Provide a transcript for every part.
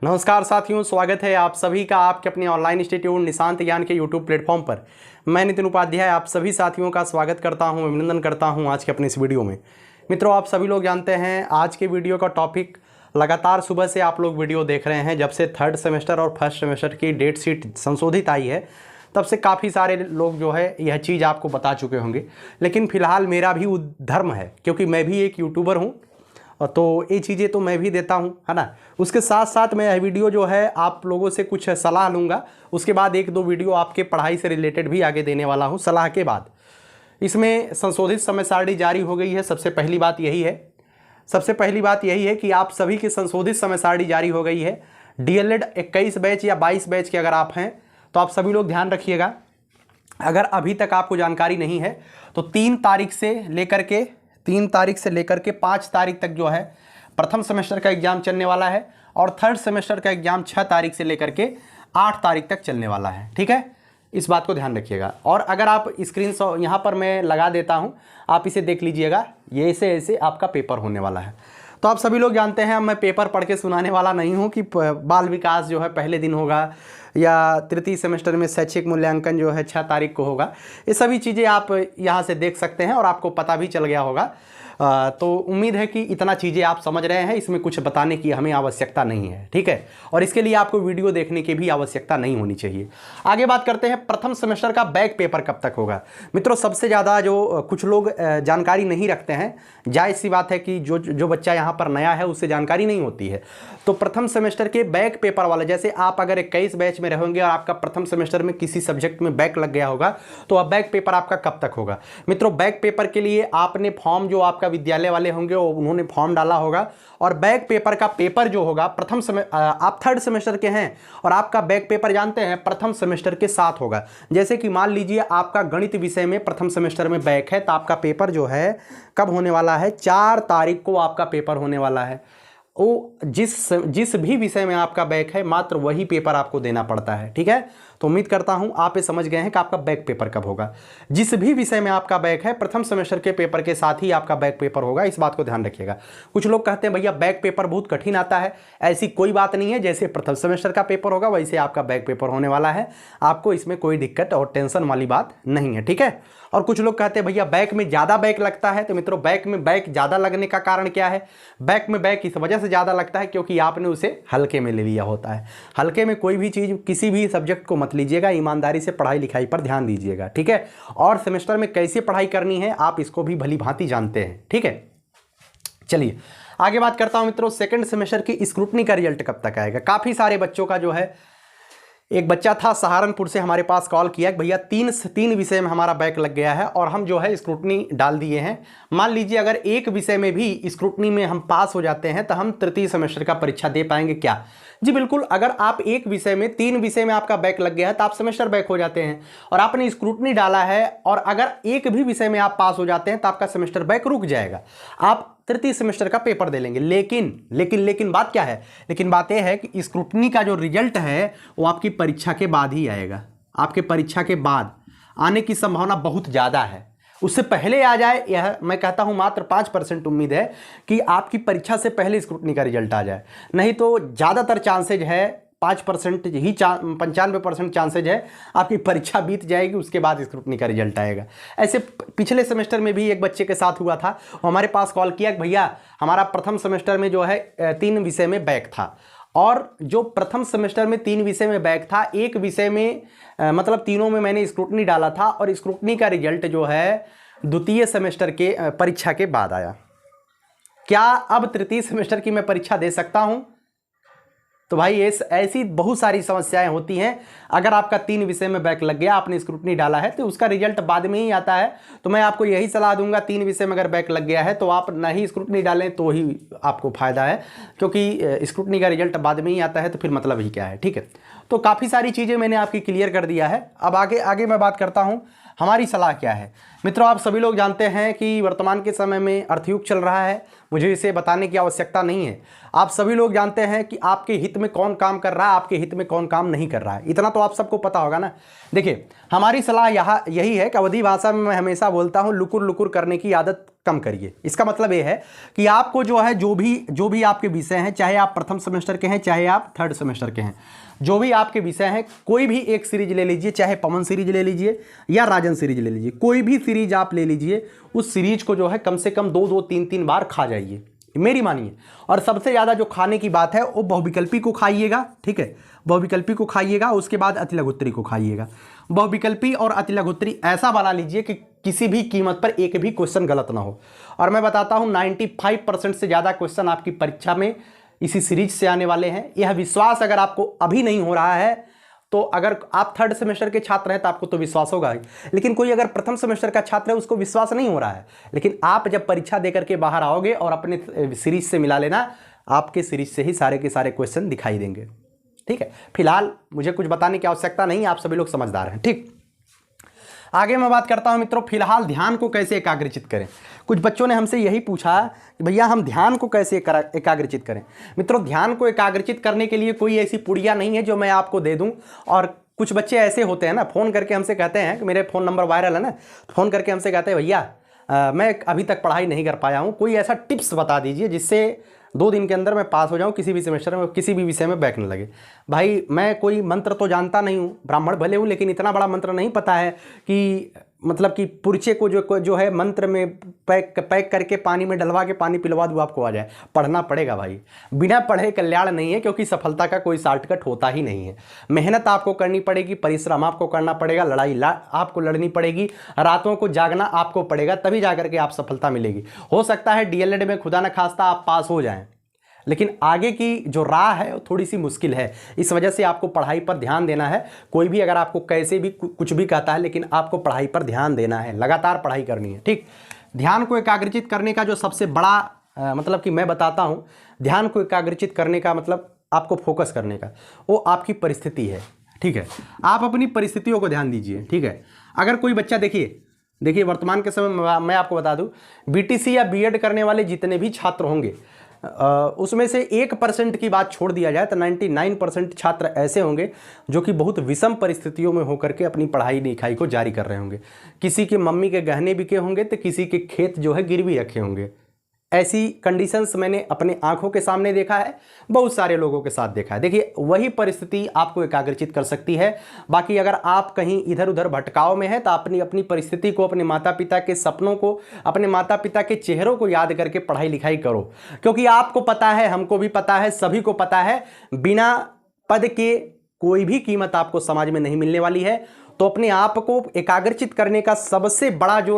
नमस्कार साथियों, स्वागत है आप सभी का आपके अपने ऑनलाइन इंस्टीट्यूट निशांत ज्ञान के यूट्यूब प्लेटफॉर्म पर। मैं नितिन उपाध्याय आप सभी साथियों का स्वागत करता हूं, अभिनंदन करता हूं आज के अपने इस वीडियो में। मित्रों, आप सभी लोग जानते हैं आज के वीडियो का टॉपिक, लगातार सुबह से आप लोग वीडियो देख रहे हैं। जब से थर्ड सेमेस्टर और फर्स्ट सेमेस्टर की डेट शीट संशोधित आई है तब से काफ़ी सारे लोग जो है यह चीज़ आपको बता चुके होंगे, लेकिन फ़िलहाल मेरा भी धर्म है, क्योंकि मैं भी एक यूट्यूबर हूँ तो ये चीज़ें तो मैं भी देता हूँ, है ना। उसके साथ साथ मैं यह वीडियो जो है आप लोगों से कुछ सलाह लूँगा, उसके बाद एक दो वीडियो आपके पढ़ाई से रिलेटेड भी आगे देने वाला हूँ सलाह के बाद। इसमें संशोधित समय सारणी जारी हो गई है। सबसे पहली बात यही है कि आप सभी की संशोधित समय सारणी जारी हो गई है। DLED 21 बैच या 22 बैच के अगर आप हैं तो आप सभी लोग ध्यान रखिएगा। अगर अभी तक आपको जानकारी नहीं है तो 3 तारीख से लेकर के 5 तारीख तक जो है प्रथम सेमेस्टर का एग्जाम चलने वाला है, और थर्ड सेमेस्टर का एग्जाम 6 तारीख से लेकर के 8 तारीख तक चलने वाला है। ठीक है, इस बात को ध्यान रखिएगा। और अगर आप स्क्रीनशॉट यहाँ पर मैं लगा देता हूँ, आप इसे देख लीजिएगा। ये ऐसे आपका पेपर होने वाला है। तो आप सभी लोग जानते हैं मैं पेपर पढ़ के सुनाने वाला नहीं हूँ कि बाल विकास जो है पहले दिन होगा या तृतीय सेमेस्टर में शैक्षिक मूल्यांकन जो है 6 तारीख को होगा। ये सभी चीज़ें आप यहाँ से देख सकते हैं और आपको पता भी चल गया होगा। तो उम्मीद है कि इतना चीज़ें आप समझ रहे हैं, इसमें कुछ बताने की हमें आवश्यकता नहीं है। ठीक है, और इसके लिए आपको वीडियो देखने की भी आवश्यकता नहीं होनी चाहिए। आगे बात करते हैं, प्रथम सेमेस्टर का बैक पेपर कब तक होगा। मित्रों, सबसे ज़्यादा जो कुछ लोग जानकारी नहीं रखते हैं, जायज़ सी बात है कि जो बच्चा यहाँ पर नया है उससे जानकारी नहीं होती है। तो प्रथम सेमेस्टर के बैक पेपर वाले, जैसे आप अगर 21 बैच में रहेंगे और आपका प्रथम सेमेस्टर में किसी सब्जेक्ट में बैक लग गया होगा तो अब बैक पेपर आपका कब तक होगा। मित्रों, बैक पेपर के लिए आपने फॉर्म, जो आपका विद्यालय वाले होंगे उन्होंने फॉर्म डाला होगा, और बैक पेपर का पेपर जो होगा आप थर्ड सेमेस्टर के हैं और आपका बैक पेपर जानते हैं प्रथम सेमेस्टर के साथ होगा। जैसे कि मान लीजिए आपका गणित विषय में प्रथम सेमेस्टर में बैक है तो आपका पेपर जो है कब होने वाला है, 4 तारीख को आपका पेपर होने वाला है। वो जिस भी विषय में आपका बैक है मात्र वही पेपर आपको देना पड़ता है। ठीक है, तो उम्मीद करता हूं आप ये समझ गए हैं कि आपका बैक पेपर कब होगा। जिस भी विषय में आपका बैक है प्रथम सेमेस्टर के पेपर के साथ ही आपका बैक पेपर होगा, इस बात को ध्यान रखिएगा। कुछ लोग कहते हैं भैया बैक पेपर बहुत कठिन आता है। ऐसी कोई बात नहीं है, जैसे प्रथम सेमेस्टर का पेपर होगा वैसे आपका बैक पेपर होने वाला है। आपको इसमें कोई दिक्कत और टेंशन वाली बात नहीं है। ठीक है, और कुछ लोग कहते हैं भैया बैक में ज़्यादा बैक लगता है। तो मित्रों, बैक में बैक ज़्यादा लगने का कारण क्या है? बैक में बैक इस वजह से ज़्यादा लगता है क्योंकि आपने उसे हल्के में ले लिया होता है। हल्के में कोई भी चीज़, किसी भी सब्जेक्ट को मत लीजिएगा, ईमानदारी से पढ़ाई लिखाई पर ध्यान दीजिएगा। ठीक है, और सेमेस्टर में कैसे पढ़ाई करनी है आप इसको भी भली भांति जानते हैं। ठीक है, चलिए आगे बात करता हूं मित्रों, सेकंड सेमेस्टर की स्क्रूटनी का रिजल्ट कब तक आएगा। काफ़ी सारे बच्चों का जो है, एक बच्चा था सहारनपुर से हमारे पास कॉल किया कि भैया तीन विषय में हमारा बैक लग गया है और हम जो है स्क्रूटनी डाल दिए हैं। मान लीजिए अगर एक विषय में भी स्क्रूटनी में हम पास हो जाते हैं तो हम तृतीय सेमेस्टर का परीक्षा दे पाएंगे क्या? जी बिल्कुल। अगर आप एक विषय में 3 विषय में आपका बैक लग गया है तो आप सेमेस्टर बैक हो जाते हैं, और आपने स्क्रूटनी डाला है और अगर एक भी विषय में आप पास हो जाते हैं तो आपका सेमेस्टर बैक रुक जाएगा, आप तृतीय सेमेस्टर का पेपर दे लेंगे। लेकिन बात क्या है? लेकिन बात यह है कि स्क्रूटनी का जो रिजल्ट है वो आपकी परीक्षा के बाद ही आएगा। आपके परीक्षा के बाद आने की संभावना बहुत ज़्यादा है। उससे पहले आ जाए, यह मैं कहता हूं मात्र 5% उम्मीद है कि आपकी परीक्षा से पहले स्क्रूटनी का रिजल्ट आ जाए। नहीं तो ज़्यादातर चांसेज है, 5% ही 95% चांसेज है आपकी परीक्षा बीत जाएगी, उसके बाद स्क्रूटनी का रिजल्ट आएगा। ऐसे पिछले सेमेस्टर में भी एक बच्चे के साथ हुआ था। हमारे पास कॉल किया कि भैया हमारा प्रथम सेमेस्टर में जो है 3 विषय में बैक था, और जो प्रथम सेमेस्टर में 3 विषय में बैक था, एक विषय में मतलब तीनों में मैंने स्क्रूटनी डाला था और स्क्रूटनी का रिजल्ट जो है द्वितीय सेमेस्टर के परीक्षा के बाद आया। क्या अब तृतीय सेमेस्टर की मैं परीक्षा दे सकता हूं? तो भाई ऐसी बहुत सारी समस्याएं होती हैं। अगर आपका 3 विषय में बैक लग गया, आपने स्क्रूटनी डाला है तो उसका रिजल्ट बाद में ही आता है। तो मैं आपको यही सलाह दूंगा, 3 विषय में अगर बैक लग गया है तो आप नहीं स्क्रूटनी डालें तो ही आपको फायदा है, क्योंकि स्क्रूटनी का रिजल्ट बाद में ही आता है तो फिर मतलब ही क्या है। ठीक है, तो काफ़ी सारी चीज़ें मैंने आपकी क्लियर कर दिया है। अब आगे मैं बात करता हूँ हमारी सलाह क्या है। मित्रों, आप सभी लोग जानते हैं कि वर्तमान के समय में अर्थयुग चल रहा है, मुझे इसे बताने की आवश्यकता नहीं है। आप सभी लोग जानते हैं कि आपके हित में कौन काम कर रहा है, आपके हित में कौन काम नहीं कर रहा है, इतना तो आप सबको पता होगा ना। देखिए, हमारी सलाह यहाँ यही है कि अवधी भाषा में मैं हमेशा बोलता हूँ, लुकुर लुकुर करने की आदत कम करिए। इसका मतलब ये है कि आपको जो है जो भी आपके विषय हैं, चाहे आप प्रथम सेमेस्टर के हैं चाहे आप थर्ड सेमेस्टर के हैं, जो भी आपके विषय हैं, कोई भी एक सीरीज ले लीजिए, चाहे पवन सीरीज ले लीजिए या राजन सीरीज ले लीजिए, कोई भी सीरीज आप ले लीजिए, उस सीरीज को जो है कम से कम 2-2, 3-3 बार खा जाइए, मेरी मानिए। और सबसे ज़्यादा जो खाने की बात है वो बहुविकल्पी को खाइएगा, ठीक है, बहुविकल्पी को खाइएगा, उसके बाद अतिलघुत्तरी को खाइएगा। बहुविकल्पी और अतिलघुत्तरी ऐसा बना लीजिए कि किसी भी कीमत पर एक भी क्वेश्चन गलत ना हो। और मैं बताता हूँ 95% से ज़्यादा क्वेश्चन आपकी परीक्षा में इसी सीरीज से आने वाले हैं। यह विश्वास अगर आपको अभी नहीं हो रहा है तो अगर आप थर्ड सेमेस्टर के छात्र हैं तो आपको तो विश्वास होगा ही, लेकिन कोई अगर प्रथम सेमेस्टर का छात्र है उसको विश्वास नहीं हो रहा है। लेकिन आप जब परीक्षा देकर के बाहर आओगे और अपने सीरीज से मिला लेना, आपके सीरीज से ही सारे के सारे क्वेश्चन दिखाई देंगे, ठीक है। फिलहाल मुझे कुछ बताने की आवश्यकता नहीं, आप सभी लोग समझदार हैं, ठीक। आगे मैं बात करता हूं मित्रों, फिलहाल ध्यान को कैसे एकाग्रचित करें। कुछ बच्चों ने हमसे यही पूछा कि भैया हम ध्यान को कैसे एकाग्रचित करें। मित्रों, ध्यान को एकाग्रचित करने के लिए कोई ऐसी पुड़िया नहीं है जो मैं आपको दे दूं। और कुछ बच्चे ऐसे होते हैं ना, फ़ोन करके हमसे कहते हैं कि मेरे फ़ोन नंबर वायरल है ना, फ़ोन करके हमसे कहते हैं भैया मैं अभी तक पढ़ाई नहीं कर पाया हूँ, कोई ऐसा टिप्स बता दीजिए जिससे 2 दिन के अंदर मैं पास हो जाऊं किसी भी सेमेस्टर में, किसी भी विषय में बैक न लगे। भाई मैं कोई मंत्र तो जानता नहीं हूं, ब्राह्मण भले हूं, लेकिन इतना बड़ा मंत्र नहीं पता है कि मतलब कि पुरचे को जो है मंत्र में पैक करके पानी में डलवा के पानी पिलवा दूँ आपको आ जाए। पढ़ना पड़ेगा भाई, बिना पढ़े कल्याण नहीं है, क्योंकि सफलता का कोई शॉर्टकट होता ही नहीं है। मेहनत आपको करनी पड़ेगी, परिश्रम आपको करना पड़ेगा, लड़ाई आपको लड़नी पड़ेगी, रातों को जागना आपको पड़ेगा, तभी जाकर के आप सफलता मिलेगी। हो सकता है डीएलएड में खुदा न खास्ता आप पास हो जाएं, लेकिन आगे की जो राह है वो थोड़ी सी मुश्किल है। इस वजह से आपको पढ़ाई पर ध्यान देना है। कोई भी अगर आपको कैसे भी कुछ भी कहता है, लेकिन आपको पढ़ाई पर ध्यान देना है, लगातार पढ़ाई करनी है, ठीक। ध्यान को एकाग्रचित करने का जो सबसे बड़ा मतलब कि मैं बताता हूँ, ध्यान को एकाग्रचित करने का मतलब आपको फोकस करने का, वो आपकी परिस्थिति है, ठीक है। आप अपनी परिस्थितियों को ध्यान दीजिए, ठीक है। अगर कोई बच्चा देखिए वर्तमान के समय में मैं आपको बता दूँ, बीटीसी या बीएड करने वाले जितने भी छात्र होंगे उसमें से 1% की बात छोड़ दिया जाए तो 99% छात्र ऐसे होंगे जो कि बहुत विषम परिस्थितियों में होकर के अपनी पढ़ाई लिखाई को जारी कर रहे होंगे। किसी के मम्मी के गहने बिके होंगे तो किसी के खेत जो है गिरवी रखे होंगे। ऐसी कंडीशंस मैंने अपने आंखों के सामने देखा है, बहुत सारे लोगों के साथ देखा है। देखिए वही परिस्थिति आपको एकाग्रचित कर सकती है। बाकी अगर आप कहीं इधर उधर भटकाव में है तो अपनी परिस्थिति को, अपने माता पिता के सपनों को, अपने माता पिता के चेहरों को याद करके पढ़ाई लिखाई करो। क्योंकि आपको पता है, हमको भी पता है, सभी को पता है, बिना पद के कोई भी कीमत आपको समाज में नहीं मिलने वाली है। तो अपने आप को एकाग्रचित करने का सबसे बड़ा जो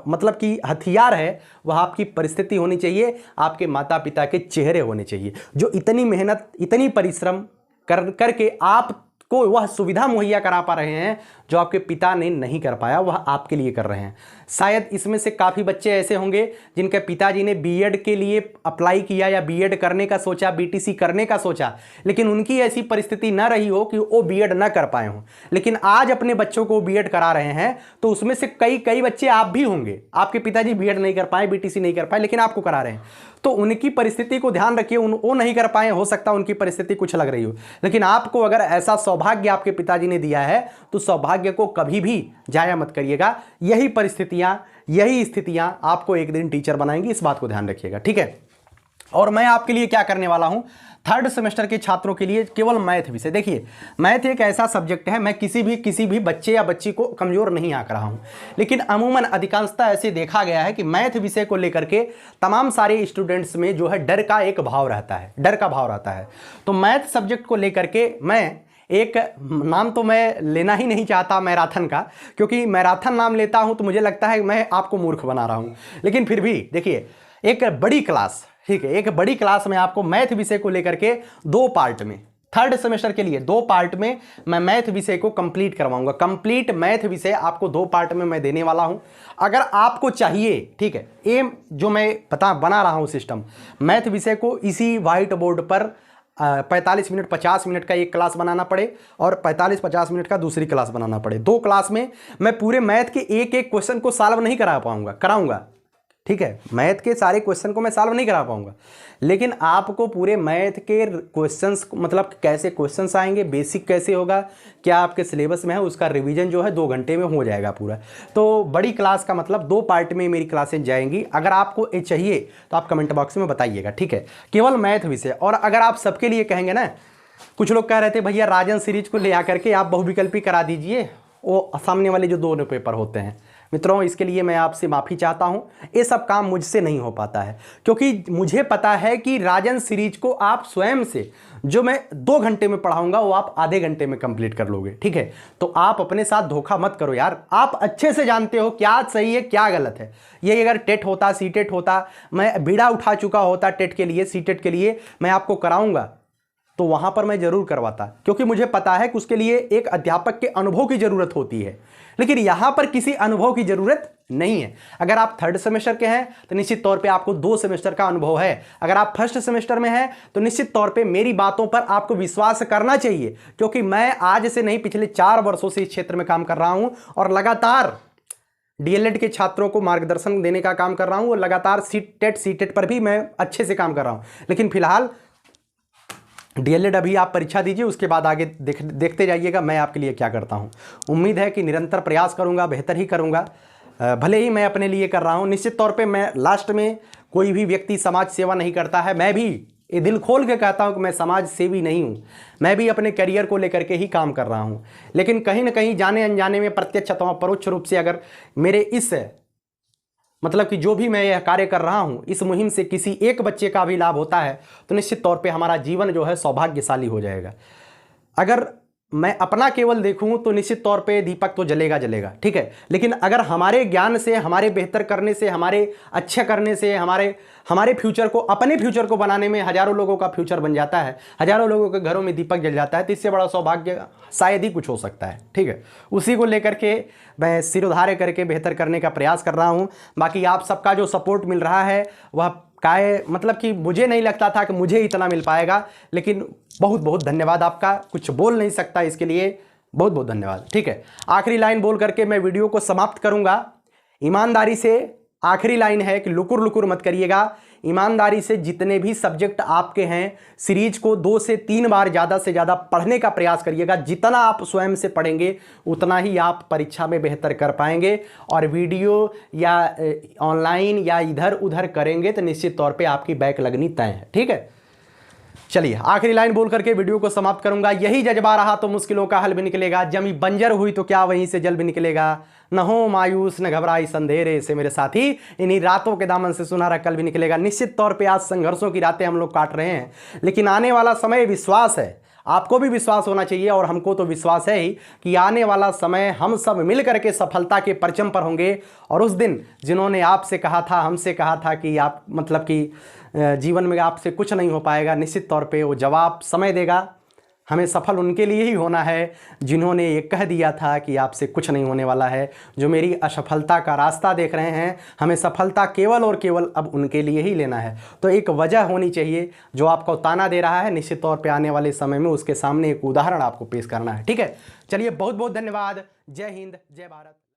मतलब कि हथियार है वह आपकी परिस्थिति होनी चाहिए, आपके माता पिता के चेहरे होने चाहिए, जो इतनी मेहनत, इतनी परिश्रम करके आपको वह सुविधा मुहैया करा पा रहे हैं जो आपके पिता ने नहीं कर पाया, वह आपके लिए कर रहे हैं। शायद इसमें से काफ़ी बच्चे ऐसे होंगे जिनके पिताजी ने बीएड के लिए अप्लाई किया या बीएड करने का सोचा, बीटीसी करने का सोचा, लेकिन उनकी ऐसी परिस्थिति ना रही हो कि वो बीएड ना कर पाए हों, लेकिन आज अपने बच्चों को बीएड करा रहे हैं। तो उसमें से कई बच्चे आप भी होंगे, आपके पिताजी बीएड नहीं कर पाए, बीटीसी नहीं कर पाए, लेकिन आपको करा रहे हैं। तो उनकी परिस्थिति को ध्यान रखिए, वो नहीं कर पाए, हो सकता है उनकी परिस्थिति कुछ लग रही हो, लेकिन आपको अगर ऐसा सौभाग्य आपके पिताजी ने दिया है तो सौभाग्य को कभी भी जाया मत करिएगा। यही परिस्थितियां, यही स्थितियां आपको एक दिन टीचर बनाएंगी, इस बात को ध्यान रखिएगा, ठीक है। और मैं आपके लिए क्या करने वाला हूं, थर्ड सेमेस्टर के छात्रों के लिए केवल मैथ विषय। देखिए मैथ एक ऐसा सब्जेक्ट है, मैं किसी भी बच्चे या बच्ची को कमज़ोर नहीं आंक रहा हूं, लेकिन अमूमन अधिकांशतः ऐसे देखा गया है कि मैथ विषय को लेकर के तमाम सारे स्टूडेंट्स में जो है डर का भाव रहता है। तो मैथ सब्जेक्ट को लेकर के मैं एक नाम तो मैं लेना ही नहीं चाहता मैराथन का, क्योंकि मैराथन नाम लेता हूं तो मुझे लगता है मैं आपको मूर्ख बना रहा हूं, लेकिन फिर भी देखिए एक बड़ी क्लास, ठीक है, एक बड़ी क्लास में आपको मैथ विषय को लेकर के 2 पार्ट में, थर्ड सेमेस्टर के लिए 2 पार्ट में मैं मैथ विषय को कंप्लीट करवाऊंगा। कंप्लीट मैथ विषय आपको 2 पार्ट में मैं देने वाला हूं। अगर आपको चाहिए, ठीक है, ये जो मैं बना रहा हूं सिस्टम, मैथ विषय को इसी व्हाइट बोर्ड पर 45 मिनट 50 मिनट का एक क्लास बनाना पड़े और 45-50 मिनट का दूसरी क्लास बनाना पड़े। 2 क्लास में मैं पूरे मैथ के एक एक क्वेश्चन को सॉल्व नहीं कराऊंगा, ठीक है, मैथ के सारे क्वेश्चन को मैं सॉल्व नहीं करा पाऊंगा, लेकिन आपको पूरे मैथ के क्वेश्चंस, मतलब कैसे क्वेश्चंस आएंगे, बेसिक कैसे होगा, क्या आपके सिलेबस में है, उसका रिवीजन जो है 2 घंटे में हो जाएगा पूरा। तो बड़ी क्लास का मतलब 2 पार्ट में मेरी क्लासें जाएंगी। अगर आपको ये चाहिए तो आप कमेंट बॉक्स में बताइएगा, ठीक है, केवल मैथ विषय। और अगर आप सबके लिए कहेंगे ना, कुछ लोग कह रहे थे भैया राजन सीरीज को ले आकर के आप बहुविकल्पी करा दीजिए, वो सामने वाले जो 2 पेपर होते हैं। मित्रों, इसके लिए मैं आपसे माफ़ी चाहता हूं, ये सब काम मुझसे नहीं हो पाता है, क्योंकि मुझे पता है कि राजन सीरीज को आप स्वयं से जो मैं 2 घंटे में पढ़ाऊंगा वो आप आधे घंटे में कंप्लीट कर लोगे, ठीक है। तो आप अपने साथ धोखा मत करो यार, आप अच्छे से जानते हो क्या सही है क्या गलत है। ये अगर टेट होता, सीटेट होता, मैं बीड़ा उठा चुका होता टेट के लिए, सीटेट के लिए, मैं आपको कराऊंगा तो वहां पर मैं जरूर करवाता, क्योंकि मुझे पता है कि उसके लिए एक अध्यापक के अनुभव की जरूरत होती है। लेकिन यहां पर किसी अनुभव की जरूरत नहीं है। अगर आप 3rd सेमेस्टर के हैं तो निश्चित तौर पे आपको 2 सेमेस्टर का अनुभव है। अगर आप 1st सेमेस्टर में हैं तो निश्चित तौर पे मेरी बातों पर आपको विश्वास करना चाहिए, क्योंकि मैं आज से नहीं, पिछले 4 वर्षों से इस क्षेत्र में काम कर रहा हूं और लगातार डीएलएड के छात्रों को मार्गदर्शन देने का काम कर रहा हूं और लगातार सीटेट पर भी मैं अच्छे से काम कर रहा हूं। लेकिन फिलहाल डीएलएड अभी आप परीक्षा दीजिए, उसके बाद आगे देखते जाइएगा मैं आपके लिए क्या करता हूं। उम्मीद है कि निरंतर प्रयास करूंगा, बेहतर ही करूंगा, भले ही मैं अपने लिए कर रहा हूं। निश्चित तौर पे मैं लास्ट में, कोई भी व्यक्ति समाज सेवा नहीं करता है, मैं भी ये दिल खोल के कहता हूं कि मैं समाज सेवी नहीं हूं, मैं भी अपने करियर को लेकर के ही काम कर रहा हूं। लेकिन कहीं ना कहीं जाने अनजाने में, प्रत्यक्ष अथवा परोक्ष रूप से, अगर मेरे इस मतलब कि जो भी मैं यह कार्य कर रहा हूं, इस मुहिम से किसी एक बच्चे का भी लाभ होता है तो निश्चित तौर पे हमारा जीवन जो है सौभाग्यशाली हो जाएगा। अगर मैं अपना केवल देखूं तो निश्चित तौर पे दीपक तो जलेगा, ठीक है, लेकिन अगर हमारे ज्ञान से, हमारे बेहतर करने से, हमारे अच्छा करने से, हमारे फ्यूचर को, अपने फ्यूचर को बनाने में हजारों लोगों का फ्यूचर बन जाता है, हजारों लोगों के घरों में दीपक जल जाता है, तो इससे बड़ा सौभाग्य शायद ही कुछ हो सकता है, ठीक है। उसी को लेकर के मैं सिरोधार्य करके बेहतर करने का प्रयास कर रहा हूँ। बाकी आप सबका जो सपोर्ट मिल रहा है वह मतलब कि मुझे नहीं लगता था कि मुझे इतना मिल पाएगा, लेकिन बहुत बहुत धन्यवाद आपका, कुछ बोल नहीं सकता इसके लिए, बहुत बहुत धन्यवाद, ठीक है। आखिरी लाइन बोल करके मैं वीडियो को समाप्त करूंगा। ईमानदारी से आखिरी लाइन है कि लुकुर लुकुर मत करिएगा। ईमानदारी से जितने भी सब्जेक्ट आपके हैं, सीरीज को 2 से 3 बार ज़्यादा से ज़्यादा पढ़ने का प्रयास करिएगा। जितना आप स्वयं से पढ़ेंगे उतना ही आप परीक्षा में बेहतर कर पाएंगे, और वीडियो या ऑनलाइन या इधर उधर करेंगे तो निश्चित तौर पे आपकी बैक लगनी तय है, ठीक है। चलिए आखिरी लाइन बोल करके वीडियो को समाप्त करूंगा। यही जज्बा रहा तो मुश्किलों का हल भी निकलेगा, जमी बंजर हुई तो क्या वहीं से जल भी निकलेगा। न हो मायूस न घबराई संधेरे से मेरे साथी, इन्हीं रातों के दामन से सुनहरा कल भी निकलेगा। निश्चित तौर पे आज संघर्षों की रातें हम लोग काट रहे हैं, लेकिन आने वाला समय विश्वास है, आपको भी विश्वास होना चाहिए और हमको तो विश्वास है ही कि आने वाला समय हम सब मिल करके सफलता के परचम पर होंगे। और उस दिन जिन्होंने आपसे कहा था, हमसे कहा था कि आप मतलब कि जीवन में आपसे कुछ नहीं हो पाएगा, निश्चित तौर पे वो जवाब समय देगा। हमें सफल उनके लिए ही होना है जिन्होंने ये कह दिया था कि आपसे कुछ नहीं होने वाला है। जो मेरी असफलता का रास्ता देख रहे हैं, हमें सफलता केवल और केवल अब उनके लिए ही लेना है। तो एक वजह होनी चाहिए, जो आपको ताना दे रहा है निश्चित तौर पे आने वाले समय में उसके सामने एक उदाहरण आपको पेश करना है, ठीक है। चलिए बहुत बहुत धन्यवाद। जय हिंद, जय भारत।